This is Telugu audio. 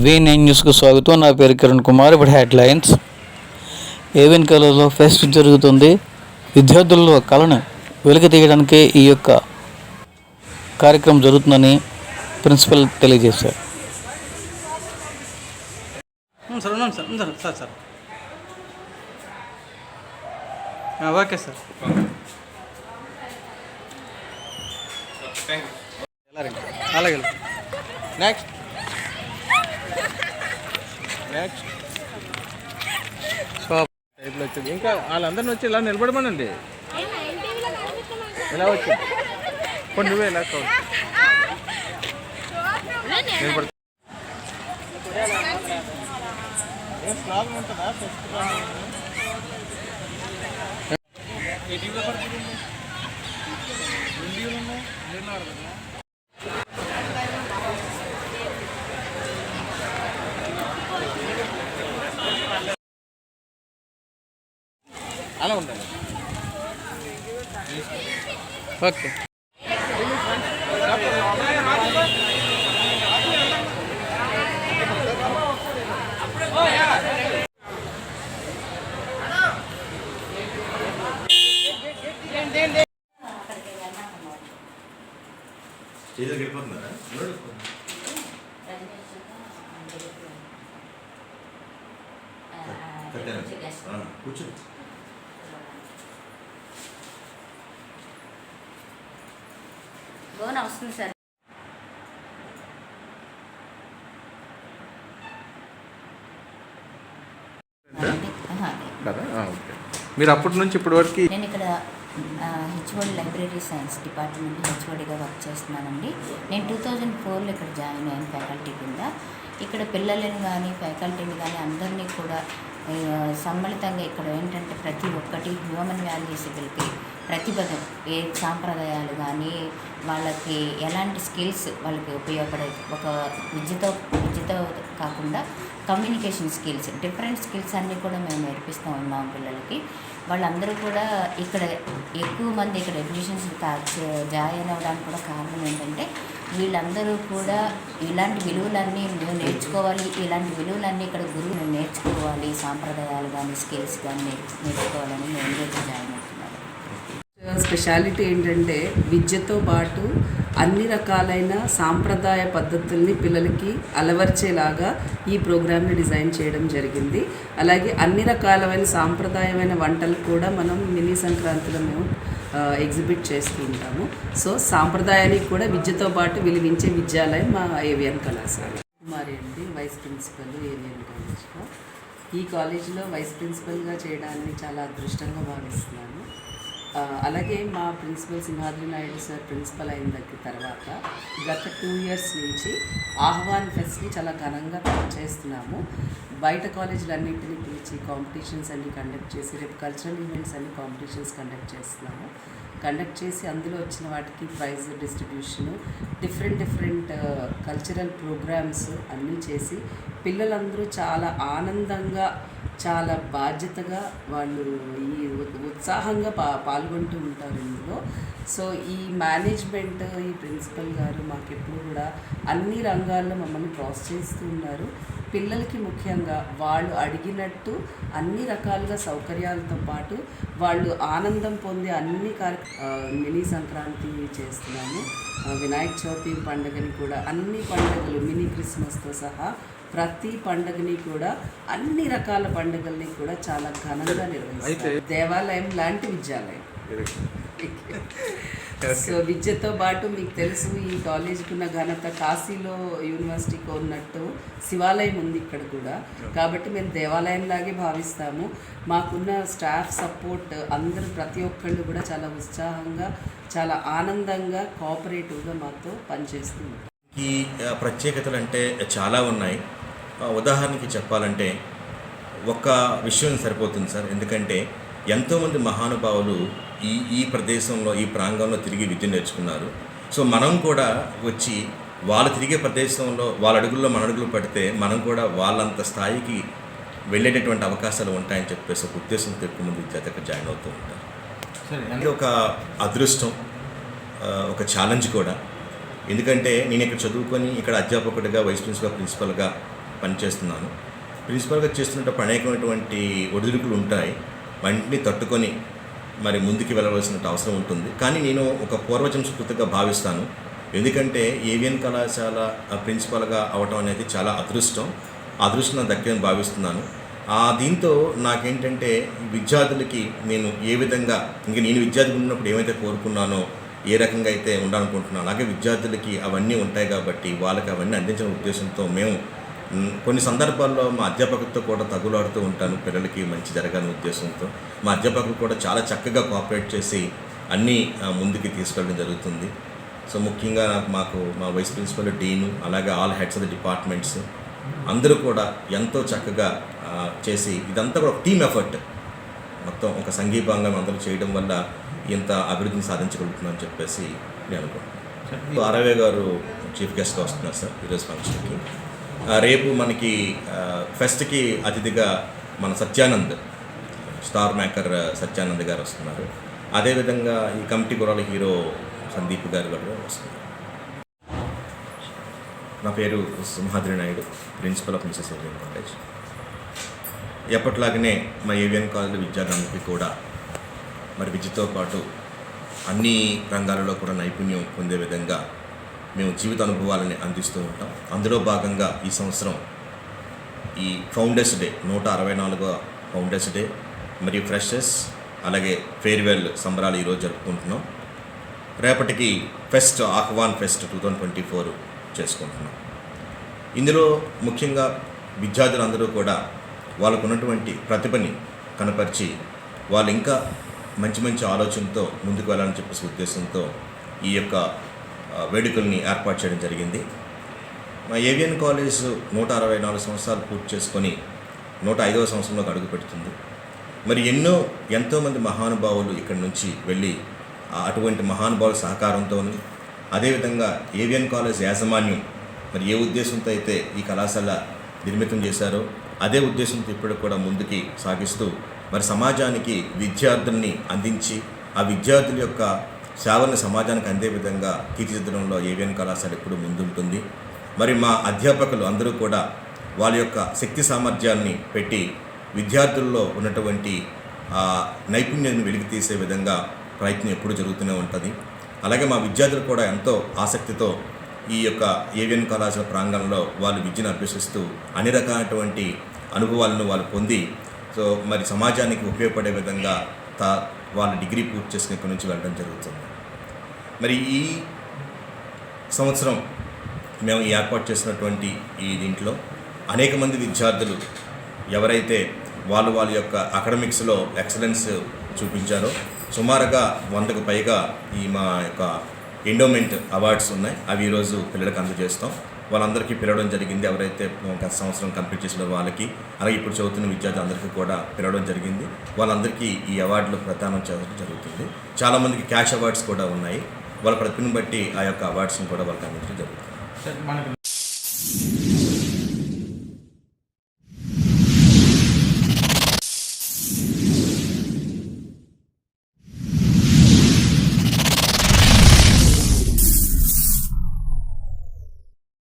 V9 న్యూస్కు స్వాగతం. నా పేరు కిరణ్ కుమార్. ఇప్పుడు హెడ్లైన్స్. ఏవిఎన్ కళలో ఫెస్ట్ జరుగుతుంది. విద్యార్థుల్లో కళను వెలికి తీయడానికే ఈ యొక్క కార్యక్రమం జరుగుతుందని ప్రిన్సిపల్ తెలియజేశారు. Okay sir. అలాగే. నెక్స్ట్ టైప్లో వచ్చింది. ఇంకా వాళ్ళందరినీ వచ్చి ఇలా నిలబడమనండి. ఎలా వచ్చింది కొన్ని నువ్వే ఎలా నిలబడ ఉంటుందా అలా ఉండాలి. ఓకే. కూర్చో. గోన వస్తుంది సార్. మీరు అప్పటి నుంచి ఇప్పటి వరకు నేను ఇక్కడ హెచ్ఓడి లైబ్రరీ సైన్స్ డిపార్ట్మెంట్ హెచ్ఓడిగా వర్క్ చేస్తున్నానండి. నేను 2004లో ఇక్కడ జాయిన్ అయ్యాను ఫ్యాకల్టీ కింద. ఇక్కడ పిల్లలని కానీ ఫ్యాకల్టీని కానీ అందరినీ కూడా సమ్మిళితంగా ఇక్కడ ఏంటంటే ప్రతి ఒక్కటి హ్యూమన్ వాల్యూస్ వీళ్ళకి ప్రతిభను ఏ సాంప్రదాయాలు కానీ వాళ్ళకి ఎలాంటి స్కిల్స్ వాళ్ళకి ఉపయోగపడే ఒక విద్యతో కాకుండా కమ్యూనికేషన్ స్కిల్స్ డిఫరెంట్ స్కిల్స్ అన్నీ కూడా మేము నేర్పిస్తూ ఉన్నాం పిల్లలకి. వాళ్ళందరూ కూడా ఇక్కడ ఎక్కువ మంది ఇక్కడ అడ్మిషన్స్ జాయిన్ అవ్వడానికి కూడా కారణం ఏంటంటే వీళ్ళందరూ కూడా ఇలాంటి విలువలన్నీ మేము నేర్చుకోవాలి, ఇలాంటి విలువలన్నీ ఇక్కడ గురువులు నేర్చుకోవాలి, సాంప్రదాయాలు కానీ స్కిల్స్ కానీ నేర్చుకోవాలని మేము జాయిన్ అవుతున్నాము. స్పెషాలిటీ ఏంటంటే విద్యతో పాటు అన్ని రకాలైన సాంప్రదాయ పద్ధతుల్ని పిల్లలకి అలవర్చేలాగా ఈ ప్రోగ్రామ్ని డిజైన్ చేయడం జరిగింది. అలాగే అన్ని రకాలైన సాంప్రదాయమైన వంటలు కూడా మనం మినీ సంక్రాంతిలో మేము ఎగ్జిబిట్ చేస్తూ ఉంటాము. సో సాంప్రదాయానికి కూడా విద్యతో పాటు విలువించే విద్యాలయం మా ఏవిఎన్ కళాశాల. కుమారి అండి, వైస్ ప్రిన్సిపల్ ఏవిఎన్ కాలేజ్లో. ఈ కాలేజీలో వైస్ ప్రిన్సిపల్గా చేయడాన్ని చాలా అదృష్టంగా భావిస్తున్నాను. అలాగే మా principal Simhadri Naidu sir principal అయిన తర్వాత గత 2 years నుంచి ఆహ్వాన్ ఫెస్ట్ని చాలా ఘనంగా చేస్తున్నాము. బయట కాలేజీలన్నింటినీ పిలిచి కాంపిటీషన్స్ అన్ని కండక్ట్ చేసి రేపు కల్చరల్ ఈవెంట్స్ అన్ని కాంపిటీషన్స్ కండక్ట్ చేసి అందులో వచ్చిన వాటికి prize distribution different cultural programs అన్నీ చేసి పిల్లలందరూ చాలా ఆనందంగా చాలా బాధ్యతగా వాళ్ళు ఈ ఉత్సాహంగా పాల్గొంటూ ఉంటారు ఇందులో. సో ఈ మేనేజ్మెంట్ ఈ ప్రిన్సిపల్ గారు మాకెప్పుడు కూడా అన్ని రంగాల్లో మమ్మల్ని ప్రోత్సహిస్తూ ఉన్నారు. పిల్లలకి ముఖ్యంగా వాళ్ళు అడిగినట్టు అన్ని రకాలుగా సౌకర్యాలతో పాటు వాళ్ళు ఆనందం పొందే అన్ని మినీ సంక్రాంతి చేస్తున్నాము. వినాయక చవితి పండుగని కూడా అన్ని పండుగలు మినీ క్రిస్మస్తో సహా ప్రతి పండుగని కూడా అన్ని రకాల పండుగల్ని కూడా చాలా ఘనంగా నిర్వహిస్తారు. దేవాలయం లాంటి విద్యాలయం. సో విద్యతో పాటు మీకు తెలుసు ఈ కాలేజీకి ఉన్న ఘనత కాశీలో యూనివర్సిటీకి ఉన్నట్టు శివాలయం ఉంది ఇక్కడ కూడా. కాబట్టి మేము దేవాలయంలాగే భావిస్తాము. మాకున్న స్టాఫ్ సపోర్ట్ అందరూ ప్రతి ఒక్కళ్ళు కూడా చాలా ఉత్సాహంగా చాలా ఆనందంగా కోఆపరేటివ్గా మాతో పనిచేస్తున్నారు. ఈ ప్రత్యేకతలు అంటే చాలా ఉన్నాయి. ఉదాహరణకి చెప్పాలంటే ఒక్క విషయం సరిపోతుంది సార్. ఎందుకంటే ఎంతోమంది మహానుభావులు ఈ ప్రదేశంలో ఈ ప్రాంగణంలో తిరిగి విద్య నేర్చుకున్నారు. సో మనం కూడా వచ్చి వాళ్ళు తిరిగే ప్రదేశంలో వాళ్ళ అడుగుల్లో మన అడుగులు పడితే మనం కూడా వాళ్ళంత స్థాయికి వెళ్ళేటటువంటి అవకాశాలు ఉంటాయని చెప్పేసి ఒక ఉద్దేశంతో ఎక్కువ మంది విద్యార్థి అక్కడ జాయిన్ అవుతూ ఉంటారు. సరే ఇది ఒక అదృష్టం, ఒక ఛాలెంజ్ కూడా. ఎందుకంటే నేను ఇక్కడ చదువుకొని ఇక్కడ అధ్యాపకుడిగా, వైస్ ప్రిన్సిపల్గా పనిచేస్తున్నాను. ప్రిన్సిపల్గా చేస్తున్నప్పుడు అనేకమైనటువంటి ఒడిదుడుకులు ఉంటాయి. వాటిని తట్టుకొని మరి ముందుకు వెళ్ళవలసిన అవసరం ఉంటుంది. కానీ నేను ఒక పూర్వజం స్ఫూర్తిగా భావిస్తాను. ఎందుకంటే ఏవిఎన్ కళాశాల ప్రిన్సిపల్గా అవటం అనేది చాలా అదృష్టం నాకు దక్కిందని భావిస్తున్నాను. దీంతో నాకేంటంటే విద్యార్థులకి నేను ఏ విధంగా నేను విద్యార్థి ఉన్నప్పుడు ఏమైతే కోరుకున్నానో, ఏ రకంగా అయితే ఉండాలనుకుంటున్నాను, అలాగే విద్యార్థులకి అవన్నీ ఉంటాయి కాబట్టి వాళ్ళకి అవన్నీ అందించిన ఉద్దేశంతో మేము కొన్ని సందర్భాల్లో మా అధ్యాపకులతో కూడా తగులాడుతూ ఉంటాను. పిల్లలకి మంచి జరగాలనే ఉద్దేశంతో మా అధ్యాపకులు కూడా చాలా చక్కగా కోఆపరేట్ చేసి అన్నీ ముందుకు తీసుకెళ్ళడం జరుగుతుంది. సో ముఖ్యంగా మాకు మా వైస్ ప్రిన్సిపల్, డీను, అలాగే all heads of the departments అందరూ కూడా ఎంతో చక్కగా చేసి ఇదంతా కూడా ఒక టీమ్ ఎఫర్ట్, మొత్తం ఒక సంఘీభాగంగా అందరూ చేయడం వల్ల ఇంత అభివృద్ధిని సాధించగలుగుతుందని చెప్పేసి నేను అనుకుంటున్నాను. ఆరవే గారు చీఫ్ గెస్ట్గా వస్తున్నారు సార్ ఈరోజు ఫంక్షన్కి. రేపు మనకి ఫెస్ట్కి అతిథిగా మన సత్యానంద్, స్టార్ మేకర్ సత్యానంద్ గారు వస్తున్నారు. అదేవిధంగా ఈ కమిటీ గురాల హీరో సందీప్ గారు కూడా వస్తున్నారు. నా పేరు Simhadri Naidu, principal of Mrs AVN college. ఎప్పటిలాగానే మా ఏవిఎన్ కాలేజ్ విద్యార్థులకి కూడా మరి విద్యతో పాటు అన్ని రంగాలలో కూడా నైపుణ్యం పొందే విధంగా మేము జీవిత అనుభవాలని అందిస్తూ ఉంటాం. అందులో భాగంగా ఈ సంవత్సరం ఈ ఫౌండర్స్ డే, 164వ ఫౌండర్స్ డే మరియు ఫ్రెషర్స్ అలాగే ఫేర్వెల్ సంబరాలు ఈరోజు జరుపుకుంటున్నాం. రేపటికి ఫెస్ట్, ఆహ్వాన్ ఫెస్ట్ 2024 చేసుకుంటున్నాం. ఇందులో ముఖ్యంగా విద్యార్థులందరూ కూడా వాళ్ళకు ఉన్నటువంటి ప్రతిభని కనపరిచి వాళ్ళు ఇంకా మంచి మంచి ఆలోచనతో ముందుకు వెళ్ళాలని చెప్పేసి ఉద్దేశంతో ఈ యొక్క వేడుకల్ని ఏర్పాటు చేయడం జరిగింది. మా ఏవిఎన్ కాలేజ్ 164 సంవత్సరాలు పూర్తి చేసుకొని 105వ సంవత్సరంలోకి అడుగు పెడుతుంది. మరి ఎంతోమంది మహానుభావులు ఇక్కడి నుంచి వెళ్ళి అటువంటి మహానుభావుల సహకారంతో, అదేవిధంగా ఏవిఎన్ కాలేజ్ యాజమాన్యం మరి ఏ ఉద్దేశంతో అయితే ఈ కళాశాల నిర్మితం చేశారో అదే ఉద్దేశంతో ఇప్పుడు కూడా ముందుకి సాగిస్తూ మరి సమాజానికి విద్యార్థుల్ని అందించి ఆ విద్యార్థుల యొక్క సేవలను సమాజానికి అందే విధంగా తీర్చిదిద్దడంలో ఏవిఎన్ కళాశాల ఎప్పుడు ముందుంటుంది. మరి మా అధ్యాపకులు అందరూ కూడా వాళ్ళ యొక్క శక్తి సామర్థ్యాన్ని పెట్టి విద్యార్థుల్లో ఉన్నటువంటి నైపుణ్యాన్ని వెలికి తీసే విధంగా ప్రయత్నం ఎప్పుడు జరుగుతూనే ఉంటుంది. అలాగే మా విద్యార్థులు కూడా ఎంతో ఆసక్తితో ఈ యొక్క ఏవిఎన్ కళాశాల ప్రాంగణంలో వాళ్ళు విద్యను అభ్యసిస్తూ అన్ని రకాలైనటువంటి అనుభవాలను వాళ్ళు పొంది సో మరి సమాజానికి ఉపయోగపడే విధంగా వాళ్ళ డిగ్రీ పూర్తి చేసుకుని ఇక్కడి నుంచి వెళ్ళడం జరుగుతుంది. మరి ఈ సంవత్సరం మేము ఏర్పాటు చేసినటువంటి ఈ దీంట్లో అనేక మంది విద్యార్థులు ఎవరైతే వాళ్ళ యొక్క అకాడమిక్స్లో ఎక్సలెన్స్ చూపించారో సుమారుగా 100కు పైగా ఈ మా యొక్క ఎండోమెంట్ అవార్డ్స్ ఉన్నాయి. అవి ఈరోజు పిల్లలకు అందజేస్తాం. వాళ్ళందరికీ పిలవడం జరిగింది. ఎవరైతే గత సంవత్సరం కంప్లీట్ చేసిన వాళ్ళకి, అలాగే ఇప్పుడు చదువుతున్న విద్యార్థులందరికీ కూడా పిలవడం జరిగింది. వాళ్ళందరికీ ఈ అవార్డులు ప్రదానం చేయడం జరుగుతుంది. చాలామందికి క్యాష్ అవార్డ్స్ కూడా ఉన్నాయి. వాళ్ళ ప్రతిభను బట్టి ఆ యొక్క అవార్డ్స్ని కూడా వాళ్ళకి అందించడం జరుగుతుంది.